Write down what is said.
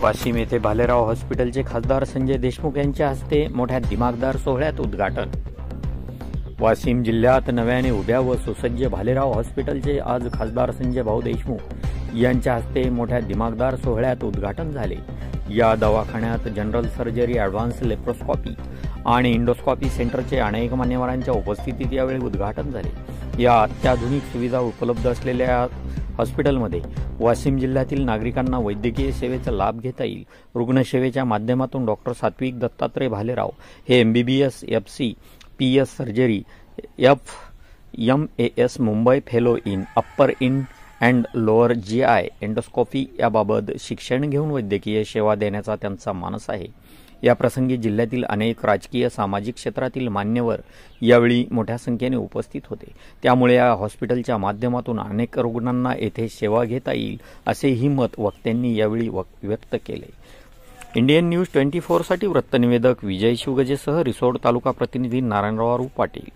वाशिम येथे भालेराव हॉस्पिटलचे खासदार संजय देशमुख यांच्या हस्ते मोठ्या दिमागदार सोहळ्यात उद्घाटन। वाशिम जिल्ह्यात नव्याने उभ्या व सुसज्ज भालेराव हॉस्पिटलचे आज खासदार संजय भाऊ देशमुख यांच्या हस्ते मोठ्या दिमागदार सोहळ्यात उद्घाटन झाले। या दवाखान्यात जनरल सर्जरी, ॲडव्हान्स लेप्रोस्कोपी आणि इंडोस्कोपी सेंटरचे अनेक मान्यवरांच्या उपस्थितीत यावेळी उद्घाटन झाले। या अत्याधुनिक सुविधा उपलब्ध असलेल्या हॉस्पिटलमध्ये वाशिम जिल्ह्यातील नागरिकांना वैद्यकीय सेवेचा लाभ घेता येईल। रुग्णसेवेच्या माध्यमातून डॉक्टर सात्विक दत्तात्रय भालेराव हे MBBS, FC, PS surgery, FMAS Mumbai fellow in upper in and lower GI endoscopy याबाबत शिक्षण घेऊन वैद्यकीय सेवा देण्याचा त्यांचा मानस आहे। या प्रसंगी जिल्ह्यातील अनेक राजकीय, सामाजिक क्षेत्रातील मान्यवर यावेळी मोठ्या संख्येने उपस्थित होते। त्यामुळे या हॉस्पिटलच्या माध्यमातून अनेक रुग्णांना येथे सेवा घेता येईल असेही मत वक्त्यांनी यावेळी व्यक्त केले। इंडियन न्यूज 24 साठी वृत्तनिवेदक विजय शिवगजेसह रिसोड तालुका प्रतिनिधी नारायणराव पाटील।